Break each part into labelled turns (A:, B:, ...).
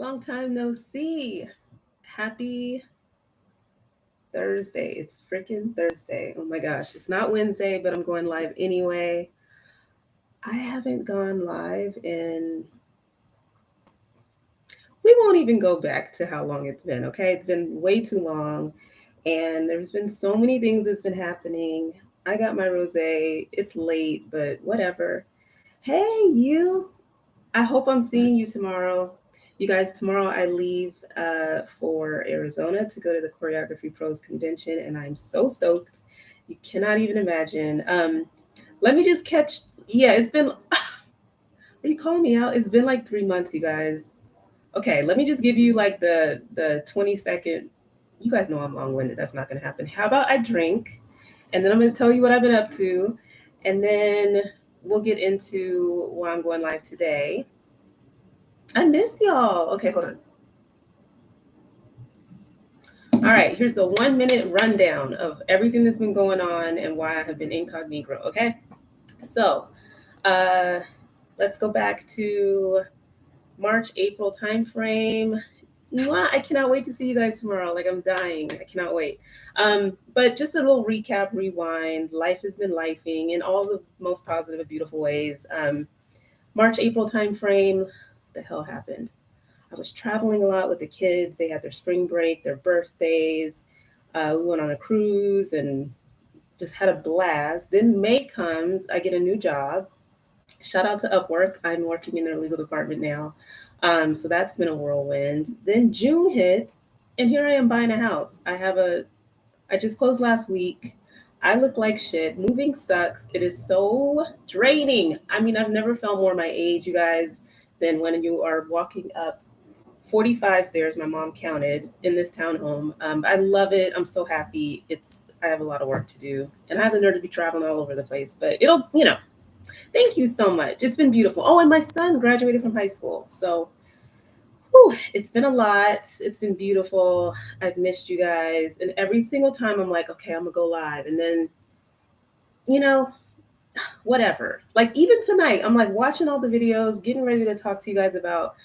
A: Long time no see. Happy Thursday. It's freaking Thursday. Oh my gosh. It's not Wednesday, but I'm going live anyway. I haven't gone live in, we won't even go back to how long it's been, okay? It's been way too long. And there's been so many things that's been happening. I got my rose. It's late, but whatever. Hey, you. I hope I'm seeing you tomorrow. You guys, tomorrow I leave for Arizona to go to the Choreography Pros convention, and I'm so stoked. You cannot even imagine. Let me just catch. Yeah, it's been. Are you calling me out? It's been like 3 months, you guys. Okay, let me just give you like the 20-second. You guys know I'm long winded. That's not gonna happen. How about I drink, and then I'm gonna tell you what I've been up to, and then we'll get into why I'm going live today. I miss y'all. Okay, hold on. All right, here's the 1 minute rundown of everything that's been going on and why I have been incognito. Okay, so uh, let's go back to March, April timeframe. Mwah, I cannot wait to see you guys tomorrow. Like I'm dying. I cannot wait. But just a little recap, rewind. Life has been lifing in all the most positive and beautiful ways. March, April timeframe. What the hell happened? I was traveling a lot with the kids. They had their spring break, their birthdays. We went on a cruise and just had a blast. Then May comes, I get a new job. Shout out to Upwork. I'm working in their legal department now. So that's been a whirlwind. Then June hits, and here I am buying a house. I just closed last week. I look like shit. Moving sucks. It is so draining. I mean, I've never felt more my age, you guys, than when you are walking up 45 stairs my mom counted in this townhome. I love it. I'm so happy. I have a lot of work to do, and I have the nerve to be traveling all over the place, but it'll. Thank you so much. It's been beautiful. Oh, and my son graduated from high school. So, whew, it's been a lot. It's been beautiful. I've missed you guys. And every single time I'm like, okay, I'm going to go live. And then, you know, whatever. Like, even tonight, I'm like watching all the videos, getting ready to talk to you guys about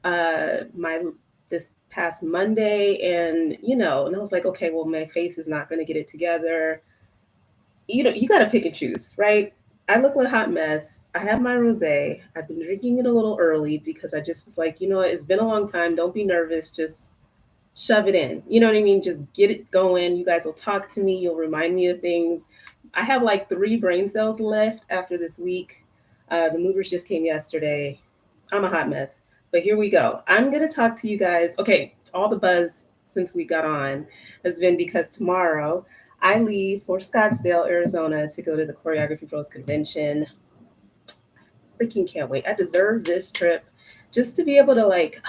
A: my this past Monday, and I was like, okay, well, my face is not going to get it together. You got to pick and choose, right? I look like a hot mess. I have my rosé. I've been drinking it a little early because I just was like, it's been a long time. Don't be nervous. Just shove it in. You know what I mean? Just get it going. You guys will talk to me. You'll remind me of things. I have like 3 brain cells left after this week. The movers just came yesterday. I'm a hot mess. But here we go. I'm going to talk to you guys. Okay, all the buzz since we got on has been because tomorrow I leave for Scottsdale, Arizona to go to the Choreography Pros convention. Freaking can't wait. I deserve this trip just to be able to like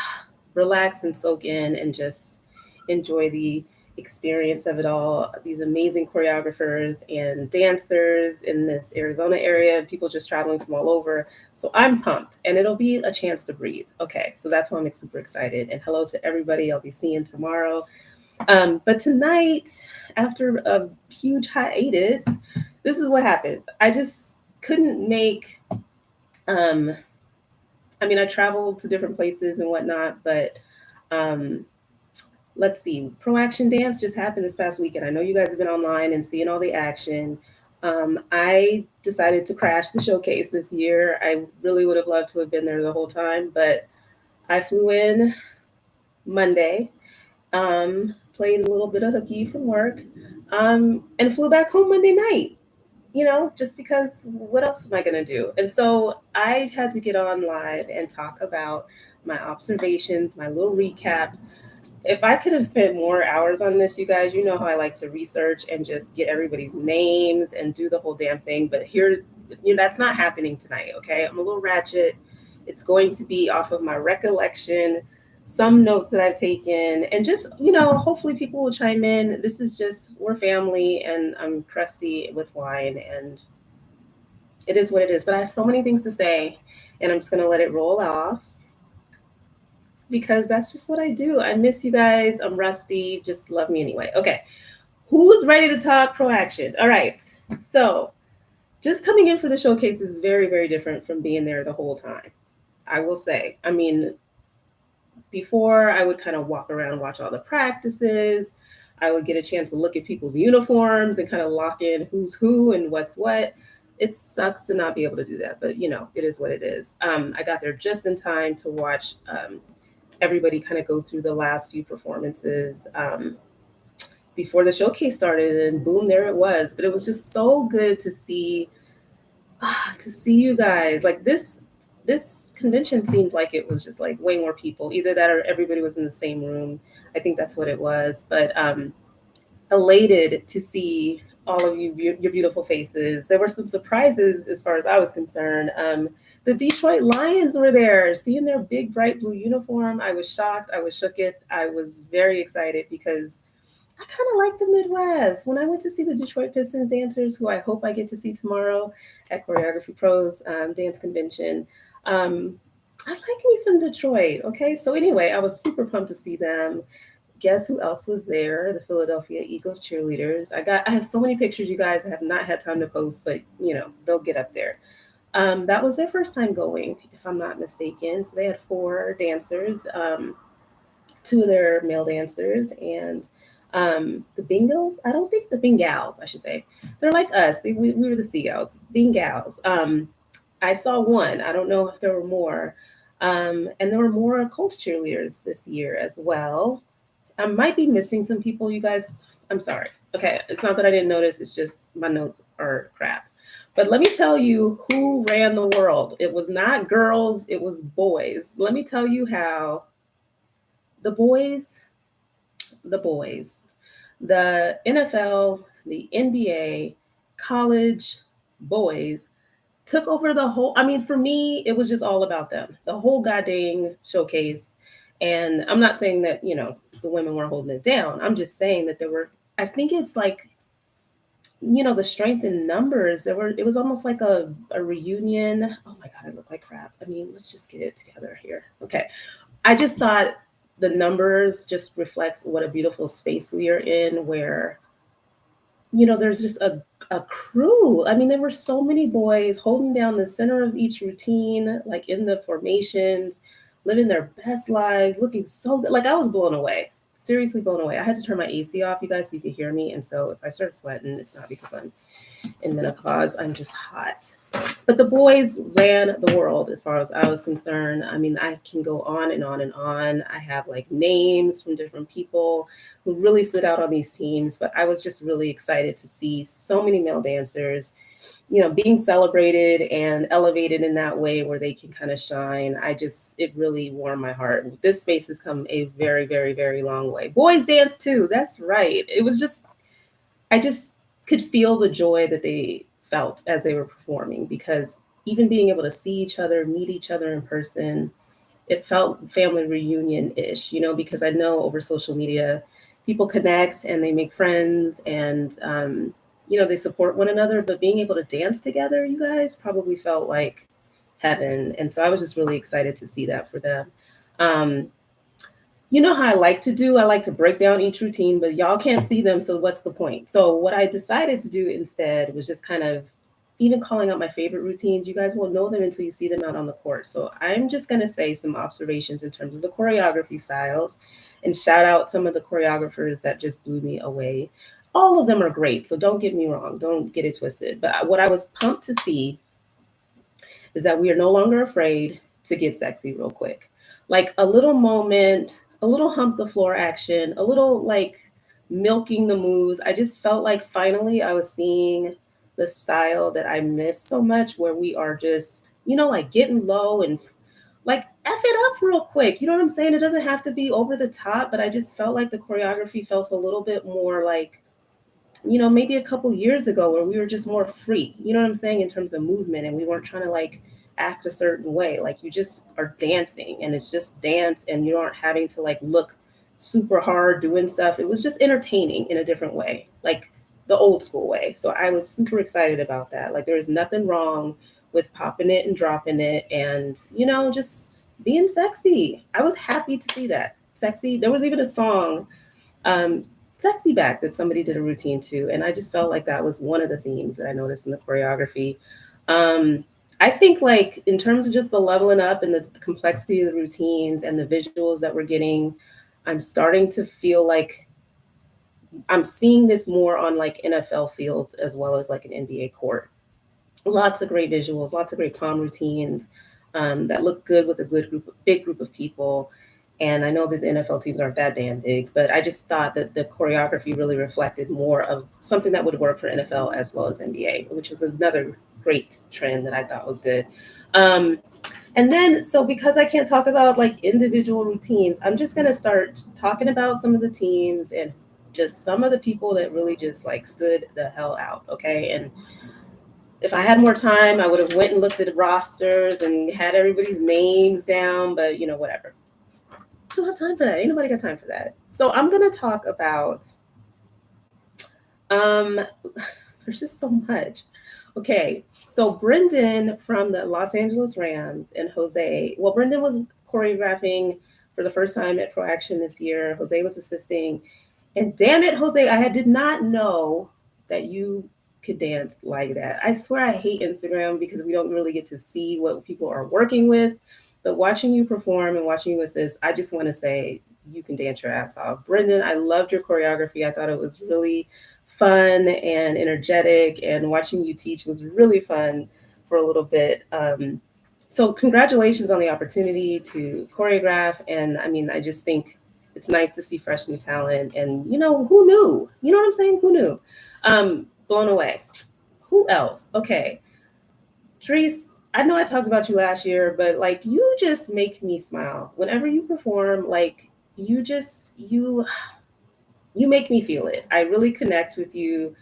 A: relax and soak in and just enjoy the experience of it all. These amazing choreographers and dancers in this Arizona area, people just traveling from all over. So I'm pumped and it'll be a chance to breathe. Okay, so that's why I'm super excited. And hello to everybody I'll be seeing tomorrow. But tonight, after a huge hiatus, this is what happened. I just couldn't make. Um, I mean, I traveled to different places and whatnot, but um, let's see. Pro Action Dance just happened this past weekend. I know you guys have been online and seeing all the action. I decided to crash the showcase this year. I really would have loved to have been there the whole time, but I flew in Monday, played a little bit of hooky from work, and flew back home Monday night. Just because what else am I going to do? And so I had to get on live and talk about my observations, my little recap. If I could have spent more hours on this, you guys, you know how I like to research and just get everybody's names and do the whole damn thing. But here, that's not happening tonight, okay? I'm a little ratchet. It's going to be off of my recollection, some notes that I've taken, and just, hopefully people will chime in. This is just, we're family, and I'm crusty with wine, and it is what it is. But I have so many things to say, and I'm just going to let it roll off because that's just what I do. I miss you guys. I'm rusty. Just love me anyway. Okay. Who's ready to talk pro action? All right. So, just coming in for the showcase is very, very different from being there the whole time. I will say. I mean, before I would kind of walk around, watch all the practices. I would get a chance to look at people's uniforms and kind of lock in who's who and what's what. It sucks to not be able to do that, but it is what it is. I got there just in time to watch everybody kind of go through the last few performances before the showcase started, and boom, there it was. But it was just so good to see you guys. Like this convention seemed like it was just like way more people. Either that or everybody was in the same room. I think that's what it was. But elated to see all of you, your beautiful faces. There were some surprises as far as I was concerned. The Detroit Lions were there, seeing their big bright blue uniform. I was shocked. I was shooketh. I was very excited because I kind of like the Midwest. When I went to see the Detroit Pistons dancers, who I hope I get to see tomorrow at Choreography Pros Dance Convention, I like me some Detroit. Okay, so anyway, I was super pumped to see them. Guess who else was there? The Philadelphia Eagles cheerleaders. I have so many pictures, you guys. I have not had time to post, but they'll get up there. That was their first time going, if I'm not mistaken. So they had four dancers, two of their male dancers, and the Bengals. I don't think the Bengals, I should say. They're like us. We were the Seagulls. Bengals. I saw one. I don't know if there were more. And there were more Colts cheerleaders this year as well. I might be missing some people, you guys. I'm sorry. Okay, it's not that I didn't notice. It's just my notes are crap. But let me tell you who ran the world. It was not girls, it was boys. Let me tell you how the boys, the boys, the NFL, the NBA, college boys took over the whole. I mean, for me, it was just all about them. The whole goddamn showcase. And I'm not saying that, the women were holding it down. I'm just saying that there were, I think it's like, the strength in numbers. It was almost like a reunion. Oh my God, I look like crap. I mean, let's just get it together here. Okay. I just thought the numbers just reflects what a beautiful space we are in where, there's just a crew. I mean, there were so many boys holding down the center of each routine, like in the formations, living their best lives, looking so good. Like I was blown away, seriously blown away. I had to turn my AC off, you guys, so you could hear me. And so if I start sweating, it's not because I'm in menopause. I'm just hot. But the boys ran the world as far as I was concerned. I mean, I can go on and on and on. I have like names from different people who really stood out on these teams, but I was just really excited to see so many male dancers, being celebrated and elevated in that way where they can kind of shine. It really warmed my heart. This space has come a very, very, very long way. Boys dance too. That's right. I just could feel the joy that they felt as they were performing because even being able to see each other, meet each other in person, it felt family reunion ish, because I know over social media, people connect and they make friends and, they support one another. But being able to dance together, you guys probably felt like heaven. And so I was just really excited to see that for them. Um, you know how I like to do? I like to break down each routine, but y'all can't see them. So what's the point? So what I decided to do instead was just kind of even calling out my favorite routines. You guys won't know them until you see them out on the court. So I'm just going to say some observations in terms of the choreography styles and shout out some of the choreographers that just blew me away. All of them are great. So don't get me wrong. Don't get it twisted. But what I was pumped to see is that we are no longer afraid to get sexy real quick. Like a little moment, a little hump the floor action, a little like milking the moves. I just felt like finally I was seeing the style that I miss so much, where we are just, like getting low and like F it up real quick. You know what I'm saying? It doesn't have to be over the top, but I just felt like the choreography felt a little bit more like, maybe a couple years ago where we were just more free, you know what I'm saying, in terms of movement, and we weren't trying to like act a certain way. Like you just are dancing and it's just dance and you aren't having to like look super hard doing stuff. It was just entertaining in a different way, like the old school way. So I was super excited about that. Like there was nothing wrong with popping it and dropping it and, just being sexy. I was happy to see that. Sexy. There was even a song, um, Sexy Back, that somebody did a routine to. And I just felt like that was one of the themes that I noticed in the choreography. Um, I think like in terms of just the leveling up and the complexity of the routines and the visuals that we're getting, I'm starting to feel like I'm seeing this more on like NFL fields as well as like an NBA court. Lots of great visuals, lots of great palm routines that look good with a big group of people. And I know that the NFL teams aren't that damn big, but I just thought that the choreography really reflected more of something that would work for NFL as well as NBA, which was another great trend that I thought was good. Um, and then, so because I can't talk about like individual routines, I'm just going to start talking about some of the teams and just some of the people that really just like stood the hell out. Okay. And if I had more time, I would have went and looked at the rosters and had everybody's names down, but you know, whatever. I don't have time for that. Ain't nobody got time for that. So I'm going to talk about, um, there's just so much. Okay, so Brendan from the Los Angeles Rams and Jose. Well, Brendan was choreographing for the first time at Pro Action this year. Jose was assisting, and damn it, Jose, did not know that you could dance like that. I swear I hate Instagram because we don't really get to see what people are working with. But watching you perform and watching you assist, I just want to say you can dance your ass off. Brendan, I loved your choreography. I thought it was really fun and energetic, and watching you teach was really fun for a little bit. So congratulations on the opportunity to choreograph. And I mean, I just think it's nice to see fresh new talent. And you know, who knew? You know what I'm saying? Who knew? Blown away. Who else? Okay, Dries, I know I talked about you last year, but like you just make me smile whenever you perform. Like you make me feel it. I really connect with you,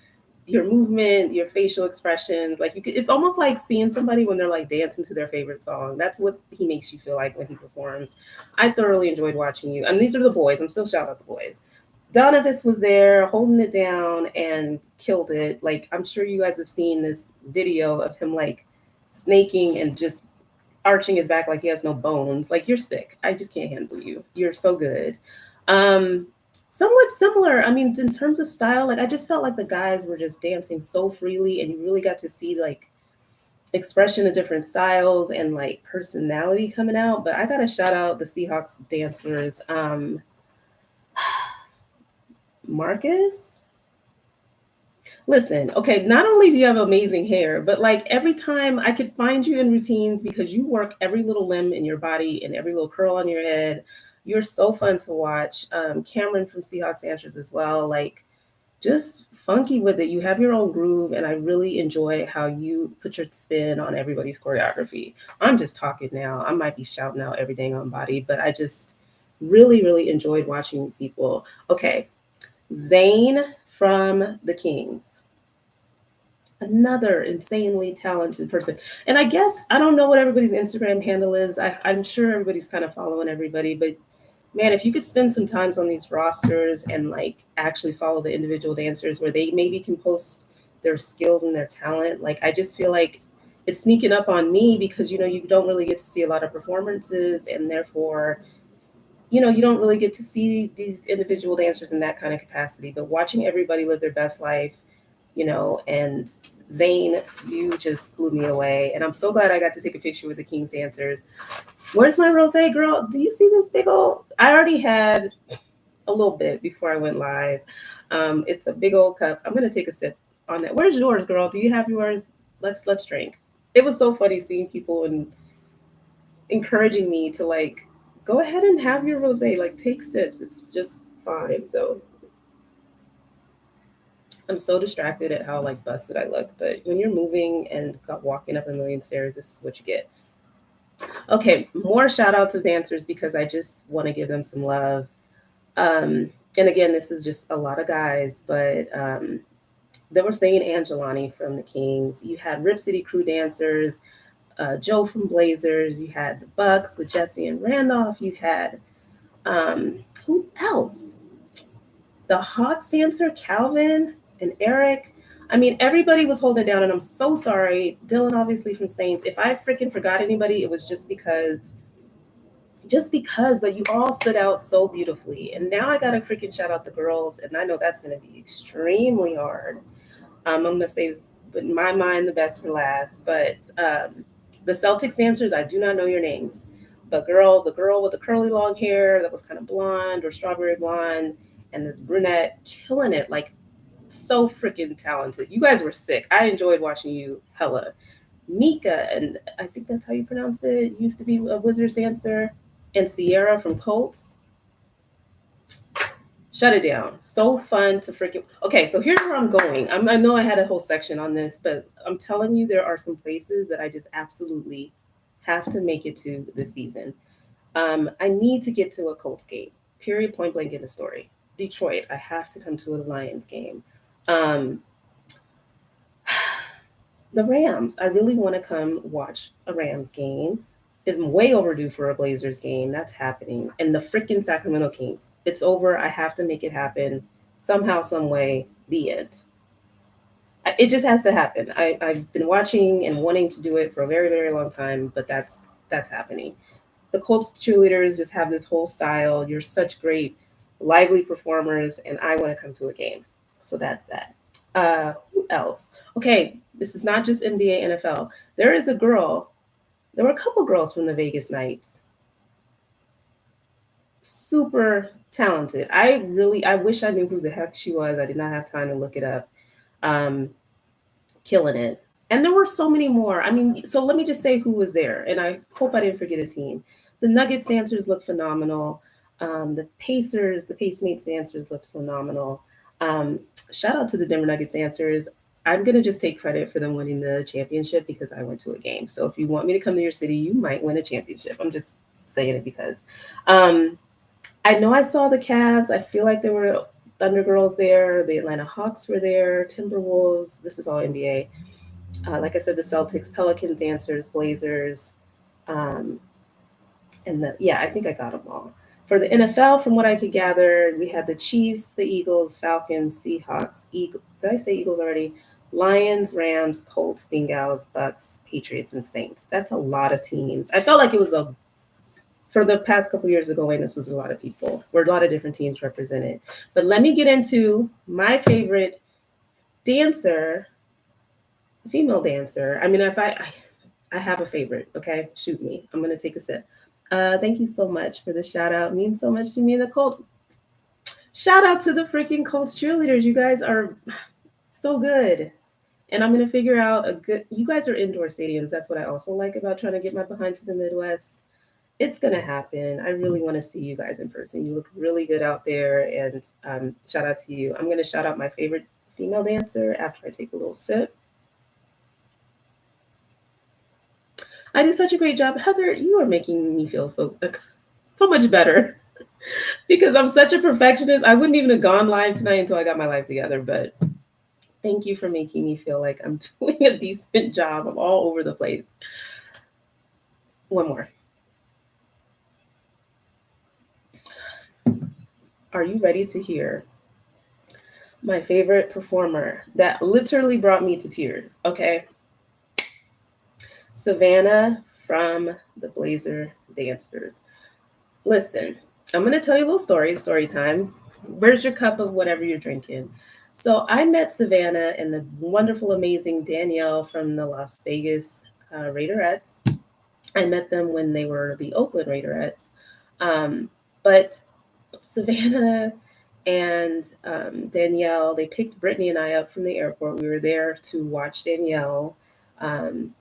A: your movement, your facial expressions. Like it's almost like seeing somebody when they're like dancing to their favorite song. That's what he makes you feel like when he performs. I thoroughly enjoyed watching you. And these are the boys. I'm still shouting out the boys. Donovis was there holding it down and killed it. Like I'm sure you guys have seen this video of him like snaking and just arching his back like he has no bones. Like you're sick. I just can't handle you. You're so good. Um, Somewhat similar. I mean, in terms of style, like I just felt like the guys were just dancing so freely, and you really got to see like expression of different styles and like personality coming out. But I gotta shout out the Seahawks dancers. Marcus, listen, okay, not only do you have amazing hair, but like every time I could find you in routines because you work every little limb in your body and every little curl on your head. You're so fun to watch. Cameron from Seahawks Answers as well. Like just funky with it. You have your own groove, and I really enjoy how you put your spin on everybody's choreography. I'm just talking now. I might be shouting out every dang on body, but I just really, really enjoyed watching these people. Okay, Zane from the Kings, another insanely talented person. And I guess I don't know what everybody's Instagram handle is. I'm sure everybody's kind of following everybody, but man, if you could spend some times on these rosters and like actually follow the individual dancers where they maybe can post their skills and their talent, like I just feel like it's sneaking up on me because you know you don't really get to see a lot of performances, and therefore you know you don't really get to see these individual dancers in that kind of capacity. But watching everybody live their best life, you know, and Zane, you just blew me away. And I'm so glad I got to take a picture with the King's dancers. Where's my rose, girl? Do you see this big old? I already had a little bit before I went live. It's a big old cup. I'm gonna take a sip on that. Where's yours, girl? Do you have yours? Let's drink. It was so funny seeing people and encouraging me to like go ahead and have your rose. Like take sips. It's just fine. So I'm so distracted at how like busted I look. But when you're moving and walking up a million stairs, this is what you get. Okay, more shout out to dancers because I just want to give them some love. And again, this is just a lot of guys, but they were saying Angelani from the Kings. You had Rip City Crew dancers, Joe from Blazers. You had the Bucks with Jesse and Randolph. You had who else? The Hawks dancer, Calvin and Eric. I mean, everybody was holding it down, and I'm so sorry. Dylan, obviously from Saints. If I freaking forgot anybody, it was just because, but you all stood out so beautifully. And now I gotta freaking shout out the girls, and I know that's gonna be extremely hard. I'm gonna say, but in my mind, the best for last. But The Celtics dancers, I do not know your names. But girl, the girl with the curly long hair that was kind of blonde or strawberry blonde, and this brunette killing it, like so freaking talented. You guys were sick. I enjoyed watching you hella. Mika, and I think that's how you pronounce it, used to be a Wizards dancer, and Sierra from Colts. Shut it down. So fun to freaking. Okay, so here's where I'm going. I know I had a whole section on this, but I'm telling you, there are some places that I just absolutely have to make it to this season. I need to get to a Colts game. Period. Point blank in the story. Detroit. I have to come to a Lions game. Um, the Rams. I really want to come watch a Rams game. I'm way overdue for a Blazers game. That's happening. And the freaking Sacramento Kings. It's over. I have to make it happen somehow, some way. The end. It just has to happen. I've been watching and wanting to do it for a very, very long time, but that's happening. The Colts cheerleaders just have this whole style. You're such great, lively performers, and I want to come to a game. So that's that. Who else? Okay, this is not just NBA, NFL. There is a girl. There were a couple girls from the Vegas Knights. Super talented. I wish I knew who the heck she was. I did not have time to look it up. Um, Killing it. And there were so many more. I mean, so let me just say who was there, and I hope I didn't forget a team. The Nuggets dancers looked phenomenal. The Pacers, the Pacemates dancers looked phenomenal. Um, Shout out to the Denver Nuggets dancers. I'm gonna just take credit for them winning the championship because I went to a game. So if you want me to come to your city, you might win a championship. I'm just saying it because um, I know I saw the Cavs. I feel like there were Thunder Girls there. The Atlanta Hawks were there. Timberwolves. This is all NBA. Like I said, the Celtics, Pelicans, Dancers, Blazers, um, and I think I got them all. For the NFL, from what I could gather, we had the Chiefs, the Eagles, Falcons, Seahawks, Eagles. Did I say Eagles already? Lions, Rams, Colts, Bengals, Bucks, Patriots, and Saints. That's a lot of teams. I felt like it was a for the past couple years ago, and this was a lot of people. Were a lot of different teams represented. But let me get into my favorite dancer, female dancer. I mean, if I have a favorite, okay? Shoot me. I'm gonna take a sip. Thank you so much for the shout out. It means so much to me and the Colts. Shout out to the freaking Colts cheerleaders. You guys are so good. And I'm gonna figure out a good. You guys are indoor stadiums. That's what I also like about trying to get my behind to the Midwest. It's gonna happen. I really want to see you guys in person. You look really good out there, and shout out to you. I'm gonna shout out my favorite female dancer after I take a little sip. I do such a great job, Heather. You are making me feel so much better because I'm such a perfectionist. I wouldn't even have gone live tonight until I got my life together. But thank you for making me feel like I'm doing a decent job. I'm all over the place. One more. Are you ready to hear my favorite performer that literally brought me to tears? Okay. Savannah from the Blazer Dancers. Listen, I'm going to tell you a little story time. Where's your cup of whatever you're drinking? So I met Savannah and the wonderful, amazing Danielle from the Las Vegas Raiderettes. I met them when they were the Oakland Raiderettes. But Savannah and Danielle, they picked Brittany and I up from the airport. We were there to watch Danielle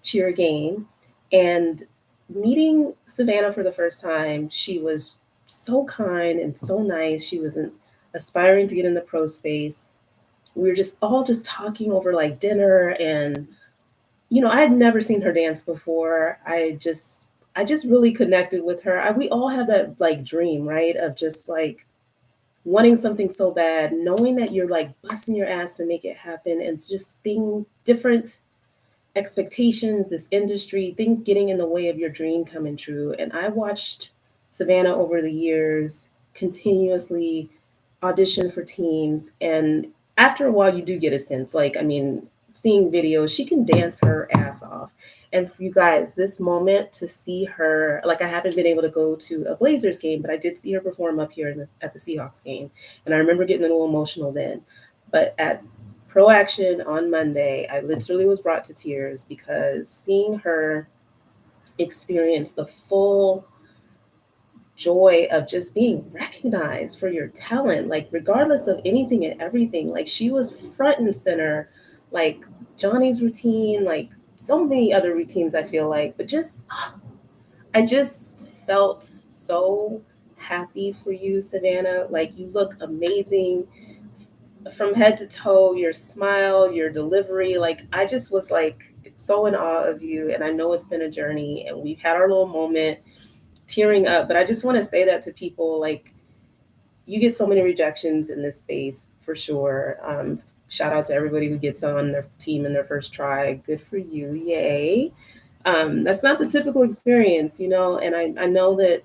A: cheer a game. And meeting Savannah for the first time, she was so kind and so nice. She was aspiring to get in the pro space. We were just all just talking over like dinner, and I had never seen her dance before. I just really connected with her. We all have that like dream, right? Of just like wanting something so bad, knowing that you're like busting your ass to make it happen, and just being different expectations, this industry, things getting in the way of your dream coming true. And I watched Savannah over the years continuously audition for teams. And after a while, you do get a sense like, I mean, seeing videos, she can dance her ass off. And for you guys, this moment to see her, like I haven't been able to go to a Blazers game, but I did see her perform up here at the Seahawks game. And I remember getting a little emotional then. But at Pro Action on Monday, I literally was brought to tears because seeing her experience the full joy of just being recognized for your talent, like regardless of anything and everything. Like she was front and center, like Johnny's routine, like so many other routines, I feel like, but just I just felt so happy for you, Savannah. Like you look amazing from head to toe, your smile, your delivery. Like I just was like so in awe of you. And I know it's been a journey and we've had our little moment tearing up, but I just want to say that to people, like you get so many rejections in this space for sure. Shout out to everybody who gets on their team in their first try. Good for you. Yay. That's not the typical experience, and I know that,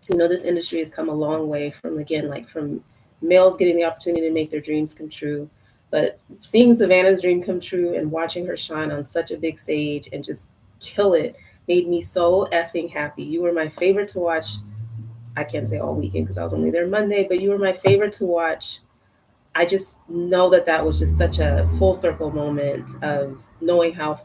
A: this industry has come a long way from, again, like from males getting the opportunity to make their dreams come true. But seeing Savannah's dream come true and watching her shine on such a big stage and just kill it made me so effing happy. You were my favorite to watch. I can't say all weekend because I was only there Monday, but you were my favorite to watch. I just know that that was just such a full circle moment of knowing how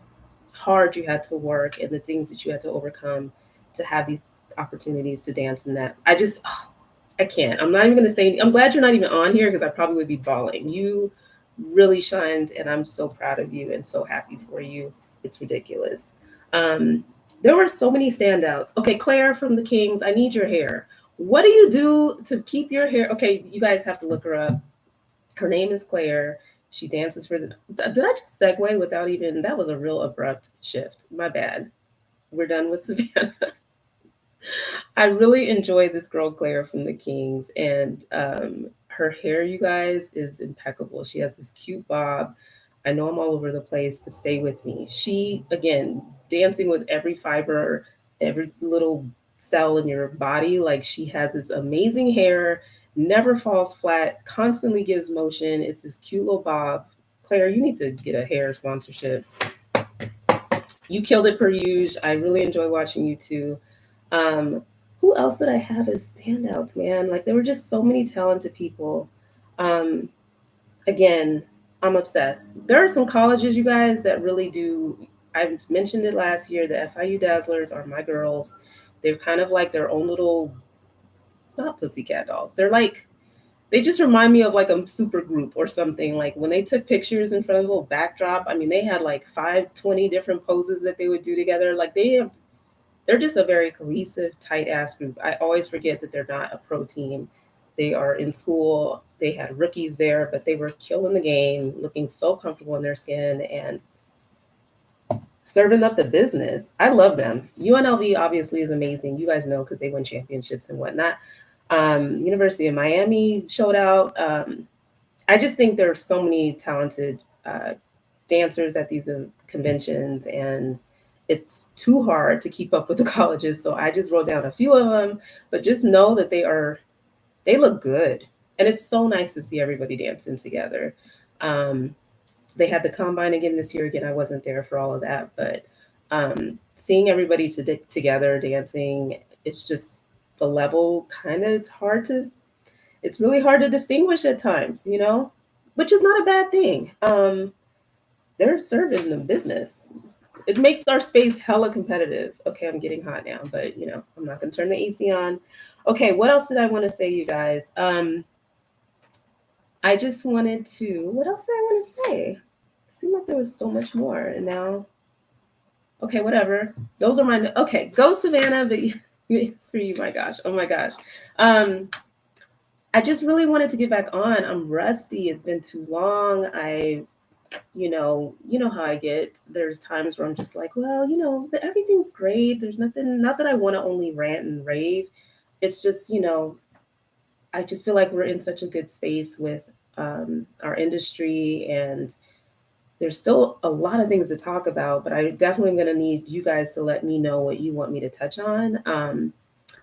A: hard you had to work and the things that you had to overcome to have these opportunities to dance in that. I can't. I'm not even going to say, I'm glad you're not even on here because I probably would be bawling. You really shined and I'm so proud of you and so happy for you. It's ridiculous. Um, there were so many standouts. Okay, Claire from the Kings, I need your hair. What do you do to keep your hair? Okay, you guys have to look her up. Her name is Claire. She dances for the. Did I just segue without even? That was a real abrupt shift. My bad. We're done with Savannah. I really enjoy this girl Claire from the Kings, and her hair, you guys, is impeccable. She has this cute bob. I know I'm all over the place, but stay with me. She, again, dancing with every fiber, every little cell in your body. Like she has this amazing hair, never falls flat, constantly gives motion. It's this cute little bob. Claire, you need to get a hair sponsorship. You killed it per usual. I really enjoy watching you too. Um, who else did I have as standouts, man? Like there were just so many talented people. Um, Again, I'm obsessed. There are some colleges, you guys, that really do. I mentioned it last year. The FIU Dazzlers are my girls. They're kind of like their own little, not pussycat dolls. They're like, they just remind me of like a super group or something. Like when they took pictures in front of a little backdrop, I mean, they had like 520 different poses that they would do together. Like they're just a very cohesive, tight ass group. I always forget that they're not a pro team. They are in school. They had rookies there, but they were killing the game, looking so comfortable in their skin and serving up the business. I love them. UNLV obviously is amazing. You guys know because they win championships and whatnot. University of Miami showed out. I just think there are so many talented dancers at these conventions, and it's too hard to keep up with the colleges. So I just wrote down a few of them, but just know that they look good, and it's so nice to see everybody dancing together. Um, they had the combine again this year. Again, I wasn't there for all of that, but seeing everybody together dancing, it's just the level kind of it's really hard to distinguish at times, which is not a bad thing. They're serving the business. It makes our space hella competitive. Okay, I'm getting hot now, but I'm not gonna turn the AC on. Okay, what else did I want to say, you guys? I just wanted to. What else did I want to say? It seemed like there was so much more, and now, okay, whatever. Those are my. Okay, go Savannah, but it's for you. My gosh, oh my gosh. Um, I just really wanted to get back on. I'm rusty. It's been too long. You know how I get. There's times where I'm just like, well, everything's great. There's nothing, not that I want to only rant and rave. It's just, I just feel like we're in such a good space with our industry, and there's still a lot of things to talk about, but I definitely am going to need you guys to let me know what you want me to touch on,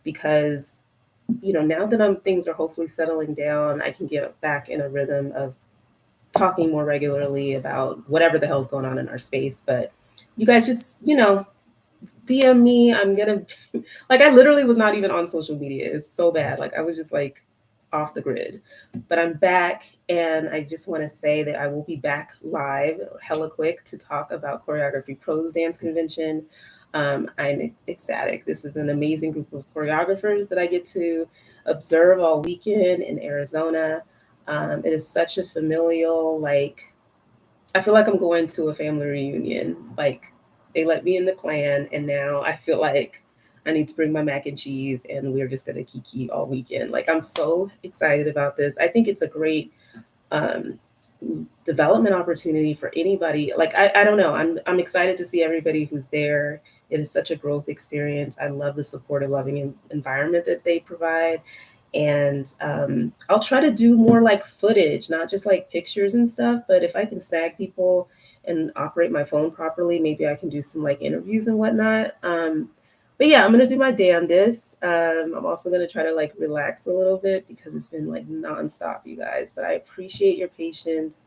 A: because, now that things are hopefully settling down, I can get back in a rhythm of talking more regularly about whatever the hell's going on in our space. But you guys just, DM me. I'm gonna like I literally was not even on social media. It's so bad. Like I was just like off the grid. But I'm back, and I just want to say that I will be back live hella quick to talk about Choreography Pros Dance Convention. I'm ecstatic. This is an amazing group of choreographers that I get to observe all weekend in Arizona. It is such a familial, like, I feel like I'm going to a family reunion. Like, they let me in the clan, and now I feel like I need to bring my mac and cheese, and we're just gonna kiki all weekend. Like, I'm so excited about this. I think it's a great um, development opportunity for anybody. Like, I don't know. I'm excited to see everybody who's there. It is such a growth experience. I love the supportive, loving environment that they provide. And I'll try to do more like footage, not just like pictures and stuff. But if I can snag people and operate my phone properly, maybe I can do some like interviews and whatnot. But yeah, I'm gonna do my damnedest. I'm also gonna try to like relax a little bit because it's been like nonstop, you guys. But I appreciate your patience,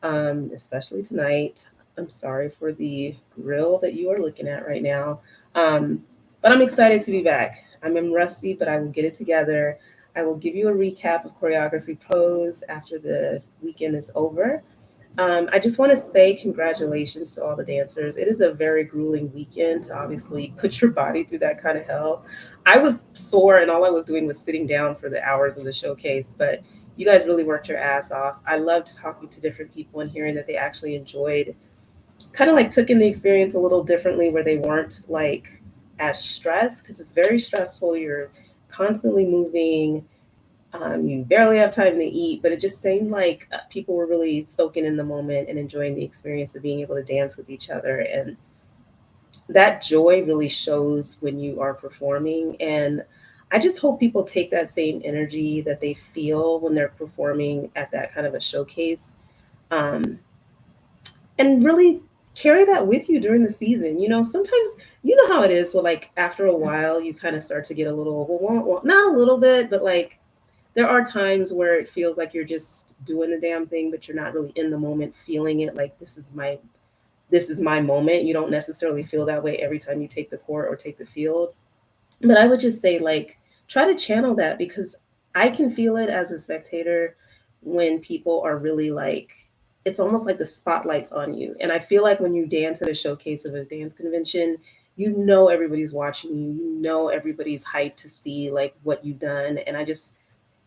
A: especially tonight. I'm sorry for the grill that you are looking at right now. Um, but I'm excited to be back. I'm rusty, but I will get it together. I will give you a recap of choreography pros after the weekend is over. I just want to say congratulations to all the dancers. It is a very grueling weekend to obviously put your body through that kind of hell. I was sore and all I was doing was sitting down for the hours of the showcase, but you guys really worked your ass off. I loved talking to different people and hearing that they actually enjoyed, kind of like took in the experience a little differently where they weren't like as stressed because it's very stressful. You're constantly moving, you barely have time to eat, but it just seemed like people were really soaking in the moment and enjoying the experience of being able to dance with each other. And that joy really shows when you are performing. And I just hope people take that same energy that they feel when they're performing at that kind of a showcase, um, and really carry that with you during the season. You know, sometimes you know how it is. Well, like after a while, you kind of start to get a little, well, not a little bit, but like there are times where it feels like you're just doing the damn thing, but you're not really in the moment feeling it. Like this is my moment. You don't necessarily feel that way every time you take the court or take the field. But I would just say like try to channel that because I can feel it as a spectator when people are really like it's almost like the spotlight's on you. And I feel like when you dance at a showcase of a dance convention, you know everybody's watching you. You know everybody's hyped to see like what you've done. And I just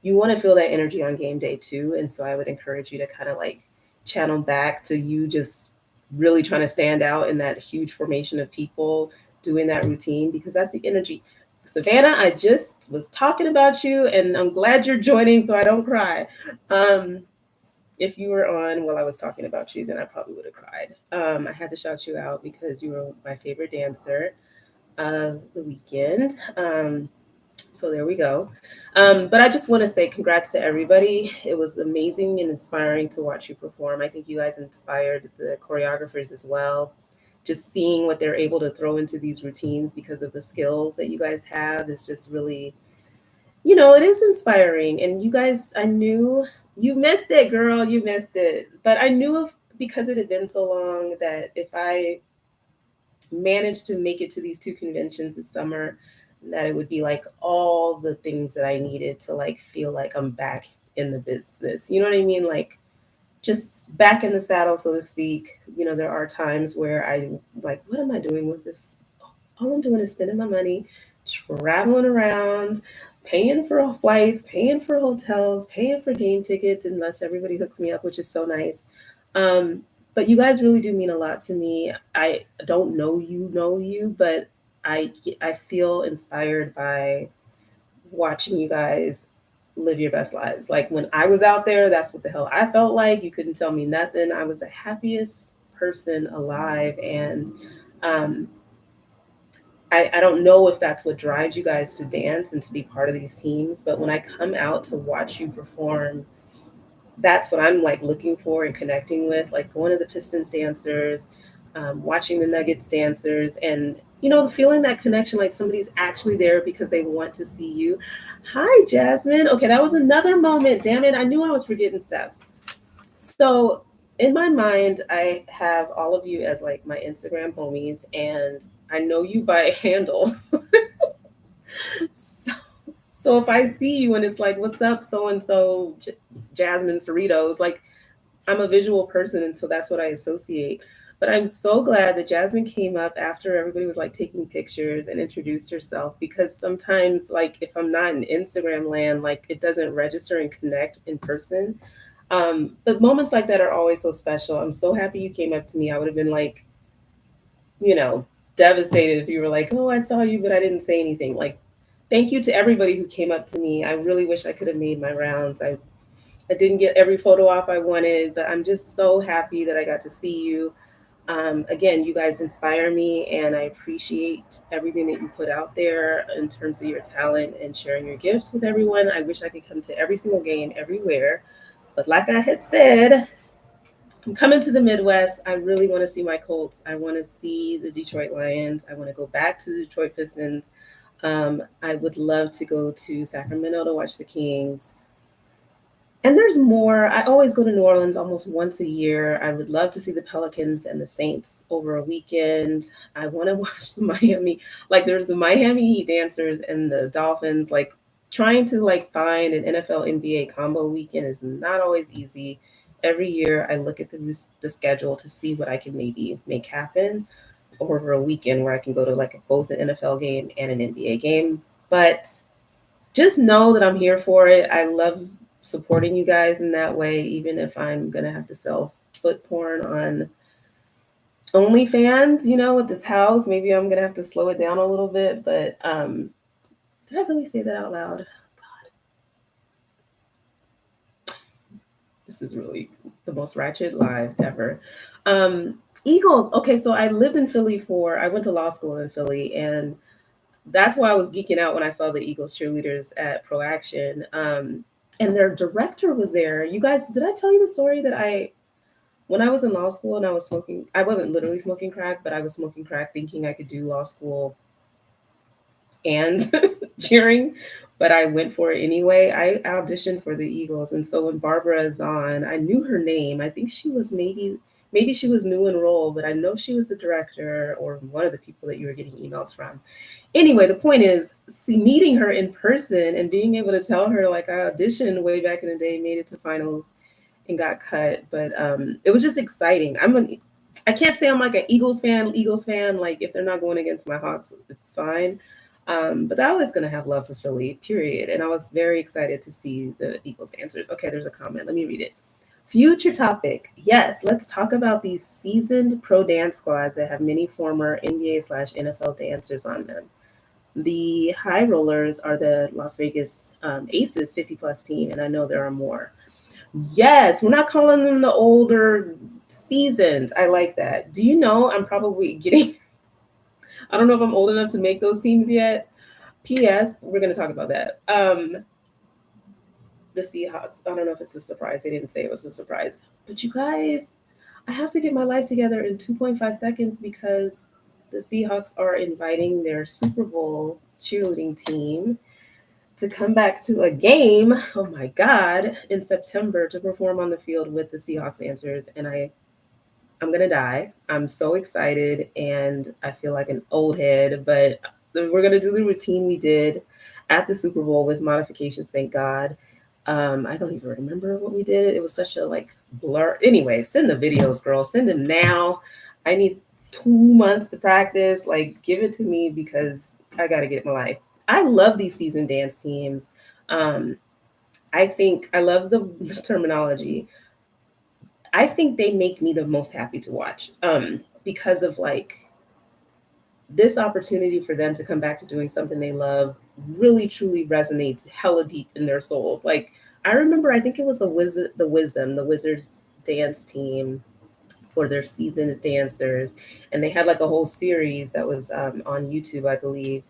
A: you want to feel that energy on game day too. And so I would encourage you to kind of like channel back to you just really trying to stand out in that huge formation of people doing that routine because that's the energy. Savannah, I just was talking about you and I'm glad you're joining so I don't cry. Um, if you were on while I was talking about you, then I probably would have cried. I had to shout you out because you were my favorite dancer of the weekend. So there we go. But I just want to say congrats to everybody. It was amazing and inspiring to watch you perform. I think you guys inspired the choreographers as well. Just seeing what they're able to throw into these routines because of the skills that you guys have is just really, it is inspiring. And you guys, I knew you missed it, girl. You missed it. But I knew because it had been so long that if I managed to make it to these two conventions this summer, that it would be like all the things that I needed to like feel like I'm back in the business. You know what I mean? Like just back in the saddle, so to speak. There are times where I like, what am I doing with this? All I'm doing is spending my money, traveling around, paying for flights, paying for hotels, paying for game tickets, unless everybody hooks me up, which is so nice. Um, but you guys really do mean a lot to me. I don't know you, but I feel inspired by watching you guys live your best lives. Like when I was out there, that's what the hell I felt like. You couldn't tell me nothing. I was the happiest person alive, and um, I don't know if that's what drives you guys to dance and to be part of these teams, but when I come out to watch you perform, that's what I'm like looking for and connecting with, like going to the Pistons dancers, watching the Nuggets dancers, and feeling that connection, like somebody's actually there because they want to see you. Hi, Jasmine. Okay, that was another moment. Damn it, I knew I was forgetting Seth. So in my mind, I have all of you as like my Instagram homies, and I know you by handle. So, so if I see you and it's like, "What's up, so and so, Jasmine Cerritos?" Like I'm a visual person, and so that's what I associate. But I'm so glad that Jasmine came up after everybody was like taking pictures and introduced herself, because sometimes, like, if I'm not in Instagram land, like, it doesn't register and connect in person. But moments like that are always so special. I'm so happy you came up to me. I would have been like, you know, devastated if you were like, "Oh, I saw you, but I didn't say anything." Like, thank you to everybody who came up to me. I really wish I could have made my rounds. I didn't get every photo op I wanted, but I'm just so happy that I got to see you. Again, you guys inspire me, and I appreciate everything that you put out there in terms of your talent and sharing your gifts with everyone. I wish I could come to every single game everywhere. But like I had said, I'm coming to the Midwest. I really want to see my Colts. I want to see the Detroit Lions. I want to go back to the Detroit Pistons. I would love to go to Sacramento to watch the Kings. And there's more. I always go to New Orleans almost once a year. I would love to see the Pelicans and the Saints over a weekend. I want to watch the Miami, like there's the Miami Heat dancers and the Dolphins. Like, trying to like find an NFL NBA combo weekend is not always easy. Every year I look at the schedule to see what I can maybe make happen over a weekend where I can go to like both an NFL game and an NBA game. But just know that I'm here for it. I love supporting you guys in that way, even if I'm gonna have to sell foot porn on OnlyFans, with this house. Maybe I'm gonna have to slow it down a little bit. But did I really say that out loud? This is really the most ratchet live ever. Eagles. Okay, so I went to law school in Philly, and that's why I was geeking out when I saw the Eagles cheerleaders at Pro Action. And their director was there. You guys, did I tell you the story that when I was in law school and I was smoking, I wasn't literally smoking crack, but I was smoking crack thinking I could do law school and cheering, but I went for it anyway. I auditioned for the Eagles, and so when Barbara Zahn, I knew her name. I think she was maybe she was new in role, but I know she was the director or one of the people that you were getting emails from. Anyway, the point is, meeting her in person and being able to tell her like I auditioned way back in the day, made it to finals, and got cut. But it was just exciting. I can't say I'm like an Eagles fan. Eagles fan, like if they're not going against my Hawks, it's fine. But they're always going to have love for Philly, period. And I was very excited to see the Eagles dancers. Okay, there's a comment. Let me read it. Future topic. Yes, let's talk about these seasoned pro dance squads that have many former NBA/NFL dancers on them. The High Rollers are the Las Vegas Aces 50 plus team, and I know there are more. Yes, we're not calling them the older seasons. I like that. Do you know I'm probably getting, I don't know if I'm old enough to make those teams yet. P.S. We're going to talk about that. The Seahawks. I don't know if it's a surprise. They didn't say it was a surprise. But you guys, I have to get my life together in 2.5 seconds because the Seahawks are inviting their Super Bowl cheerleading team to come back to a game, oh my God, in September to perform on the field with the Seahawks dancers. And I'm gonna die. I'm so excited and I feel like an old head, but we're gonna do the routine we did at the Super Bowl with modifications, thank God. I don't even remember what we did. It was such a like blur. Anyway, send the videos, girl. Send them now. I need 2 months to practice. Like, give it to me because I gotta get my life. I love these season dance teams. Um, I think I love the terminology. I think they make me the most happy to watch because of like this opportunity for them to come back to doing something they love really truly resonates hella deep in their souls. Like, I remember, I think it was the Wizards dance team for their seasoned dancers, and they had like a whole series that was on YouTube, I believe.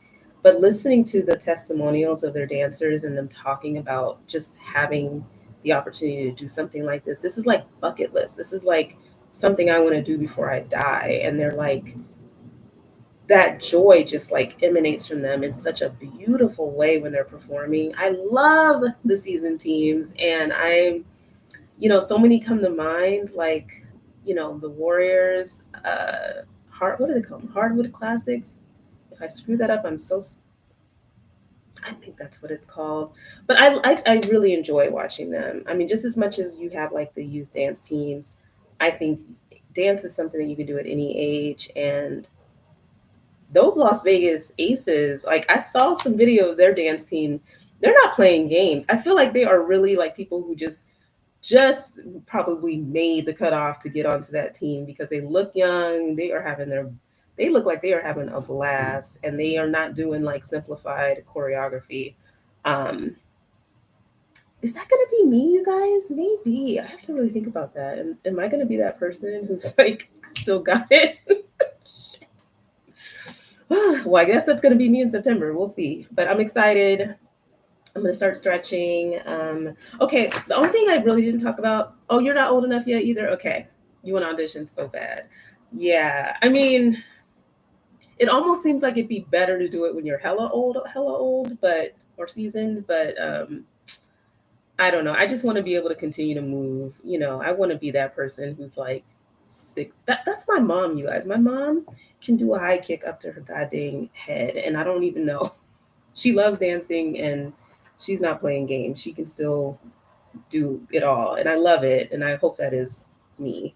A: But listening to the testimonials of their dancers and them talking about just having the opportunity to do something like this is like bucket list. This is like something I want to do before I die. And they're like, that joy just like emanates from them in such a beautiful way when they're performing. I love the season teams, and so many come to mind, like, the Warriors, what do they call them? Hardwood Classics. If I screw that up, I think that's what it's called. But I really enjoy watching them. I mean, just as much as you have like the youth dance teams, I think dance is something that you can do at any age. And those Las Vegas Aces, like I saw some video of their dance team. They're not playing games. I feel like they are really like people who just probably made the cutoff to get onto that team because they look young. They look like they are having a blast, and they are not doing like simplified choreography. Um, is that going to be me, you guys? Maybe I have to really think about that. And am I going to be that person who's like, I still got it? Well, I guess that's going to be me in September. We'll see. But I'm excited. I'm going to start stretching. Okay, the only thing I really didn't talk about. Oh, you're not old enough yet either? Okay. You want to audition so bad. Yeah. I mean, it almost seems like it'd be better to do it when you're hella old, but, or seasoned. But I don't know. I just want to be able to continue to move. You know, I want to be that person who's like sick. That's my mom, you guys. My mom can do a high kick up to her goddamn head, and I don't even know. She loves dancing, and she's not playing games. She can still do it all, and I love it. And I hope that is me.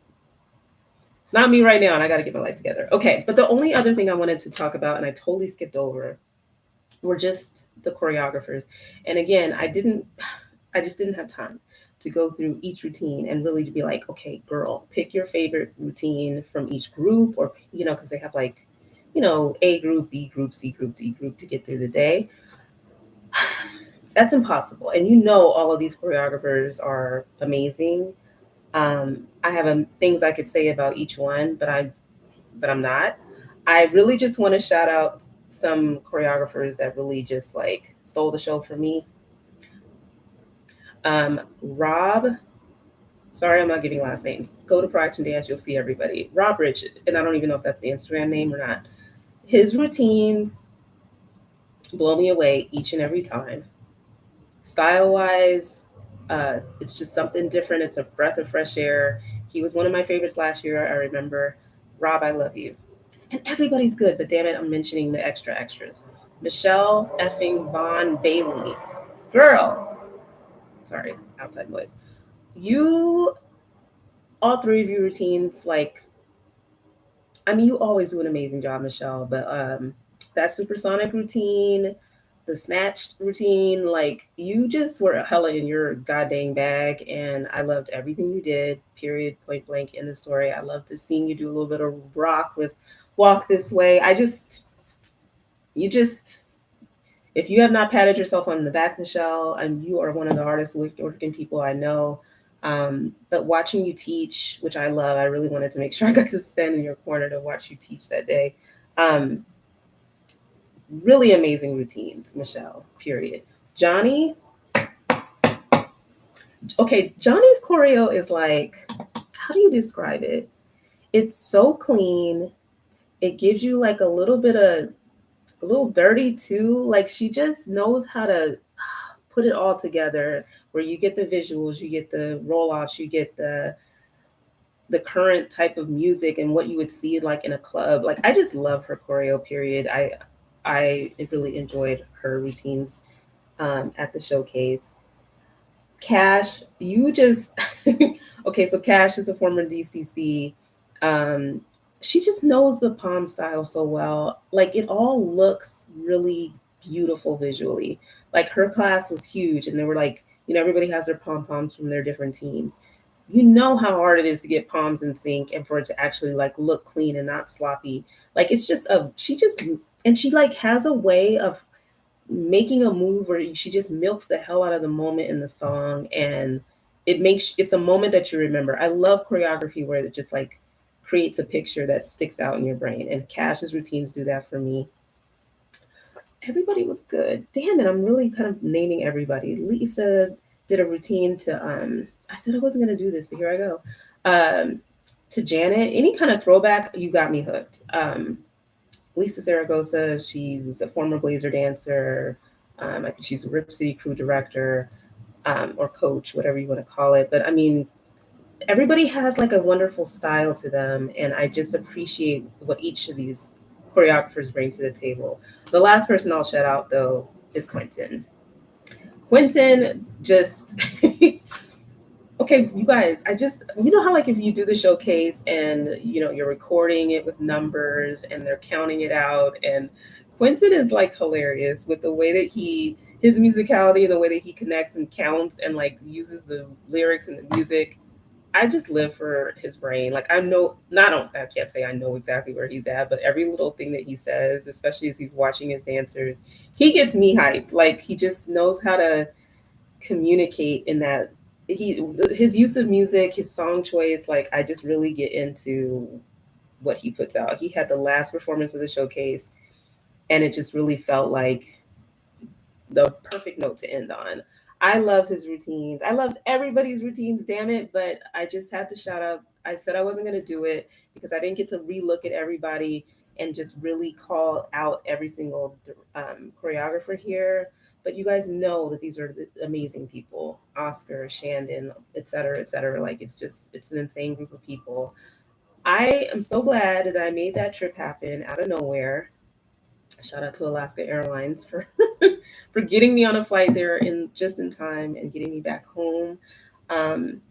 A: It's not me right now, and I got to get my life together. Okay, but the only other thing I wanted to talk about, and I totally skipped over, were just the choreographers. And again, I just didn't have time to go through each routine and really to be like, okay, girl, pick your favorite routine from each group, or, you know, because they have like, you know, A group, B group, C group, D group to get through the day. That's impossible. And you know, all of these choreographers are amazing. I have things I could say about each one, but I'm not. I really just want to shout out some choreographers that really just like stole the show for me. Rob, sorry, I'm not giving last names. Go to Pro Action Dance, you'll see everybody. Rob Rich, and I don't even know if that's the Instagram name or not. His routines blow me away each and every time. Style wise, it's just something different. It's a breath of fresh air. He was one of my favorites last year. I remember. Rob, I love you. And everybody's good, but damn it, I'm mentioning the extra extras. Michelle effing Von Bailey. Girl, sorry, outside noise. You, all three of your routines, like, I mean, you always do an amazing job, Michelle, but that supersonic routine, the snatched routine, like, you just were hella in your goddamn bag, and I loved everything you did, period, point blank, in the story. I loved to seeing you do a little bit of rock with Walk This Way. You just, if you have not patted yourself on the back, Michelle, and you are one of the hardest working people I know. But watching you teach, which I love, I really wanted to make sure I got to stand in your corner to watch you teach that day. Um, really amazing routines, Michelle, period. Johnny, okay, Johnny's choreo is like, how do you describe it? It's so clean. It gives you like a little dirty too. Like she just knows how to put it all together where you get the visuals, you get the roll offs, you get the current type of music and what you would see like in a club. Like I just love her choreo period. I really enjoyed her routines at the showcase. Cash, you just okay. So Cash is a former DCC. Um, she just knows the palm style so well. Like it all looks really beautiful visually. Like her class was huge, and they were like, you know, everybody has their pom poms from their different teams. You know how hard it is to get palms in sync and for it to actually like look clean and not sloppy. Like it's just a she just and she like has a way of making a move where she just milks the hell out of the moment in the song, and it's a moment that you remember. I love choreography where it just like creates a picture that sticks out in your brain, and Cash's routines do that for me. Everybody was good. Damn it, I'm really kind of naming everybody. Lisa did a routine to I said I wasn't gonna do this, but here I go. To Janet, any kind of throwback, you got me hooked. Lisa Zaragoza, she was a former Blazer dancer. I think she's a Rip City crew director, or coach, whatever you want to call it. But I mean, everybody has like a wonderful style to them, and I just appreciate what each of these choreographers bring to the table. The last person I'll shout out though is Quentin. Quentin just okay. Okay, you guys, you know how like if you do the showcase and you're recording it with numbers and they're counting it out, and Quentin is like hilarious with the way that his musicality and the way that he connects and counts and like uses the lyrics and the music. I just live for his brain. Like I know, not on, I can't say I know exactly where he's at, but every little thing that he says, especially as he's watching his dancers, he gets me hyped. Like he just knows how to communicate in that his use of music, his song choice, like I just really get into what he puts out. He had the last performance of the showcase and it just really felt like the perfect note to end on. I love his routines. I loved everybody's routines, damn it, but I just had to shout out. I said I wasn't going to do it because I didn't get to relook at everybody and just really call out every single choreographer here. But you guys know that these are amazing people, Oscar, Shandon, et cetera, et cetera. Like it's an insane group of people. I am so glad that I made that trip happen out of nowhere. Shout out to Alaska Airlines for for getting me on a flight there in just in time and getting me back home. Um,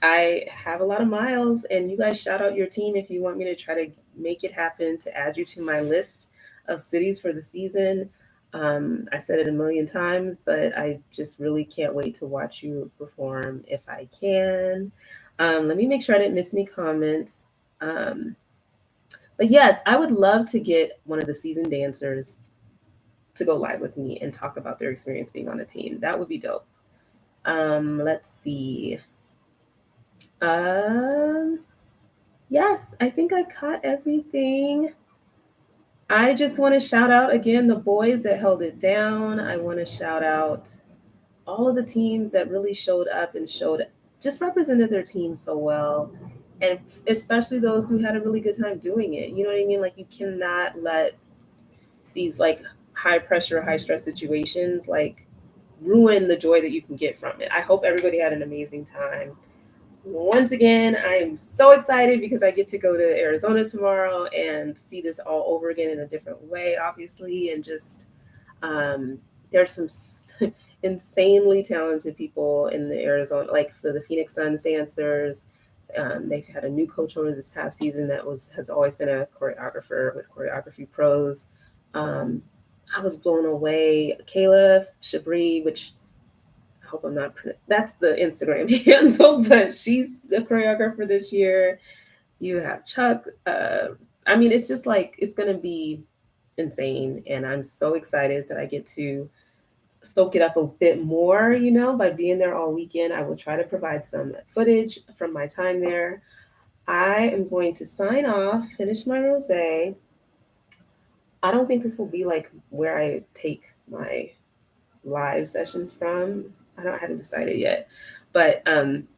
A: I have a lot of miles, and you guys shout out your team if you want me to try to make it happen to add you to my list of cities for the season. I said it a million times, but I just really can't wait to watch you perform if I can. Let me make sure I didn't miss any comments. Um, but yes, I would love to get one of the seasoned dancers to go live with me and talk about their experience being on a team. That would be dope. Let's see. Um, yes, I think I caught everything. I just want to shout out again the boys that held it down. I want to shout out all of the teams that really showed up and just represented their team so well. And especially those who had a really good time doing it. You know what I mean? Like you cannot let these like high pressure, high stress situations like ruin the joy that you can get from it. I hope everybody had an amazing time. Once again, I am so excited because I get to go to Arizona tomorrow and see this all over again in a different way, obviously. And just there's some insanely talented people in the Arizona, like for the Phoenix Suns dancers. They've had a new coach over this past season that has always been a choreographer with Choreography Pros. Um, I was blown away. Kayla Chabri, which I hope I'm not. That's the Instagram handle, but she's the choreographer this year. You have Chuck. I mean, it's just like it's gonna be insane, and I'm so excited that I get to soak it up a bit more. By being there all weekend, I will try to provide some footage from my time there. I am going to sign off, finish my rosé. I don't think this will be like where I take my live sessions from. I haven't decided yet, but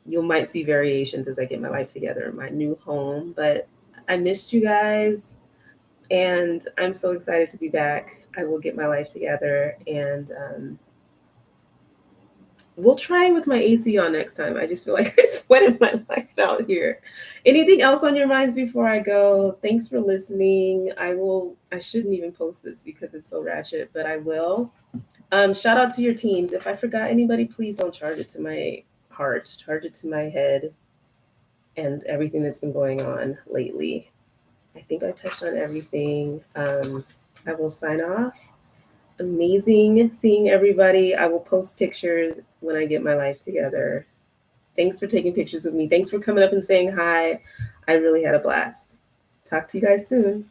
A: you might see variations as I get my life together in my new home. But I missed you guys, and I'm so excited to be back. I will get my life together, and we'll try with my AC on next time. I just feel like I sweated my life out here. Anything else on your minds before I go? Thanks for listening. I shouldn't even post this because it's so ratchet, but I will. Shout out to your teams. If I forgot anybody, please don't charge it to my heart. Charge it to my head and everything that's been going on lately. I think I touched on everything. I will sign off. Amazing seeing everybody. I will post pictures when I get my life together. Thanks for taking pictures with me. Thanks for coming up and saying hi. I really had a blast. Talk to you guys soon.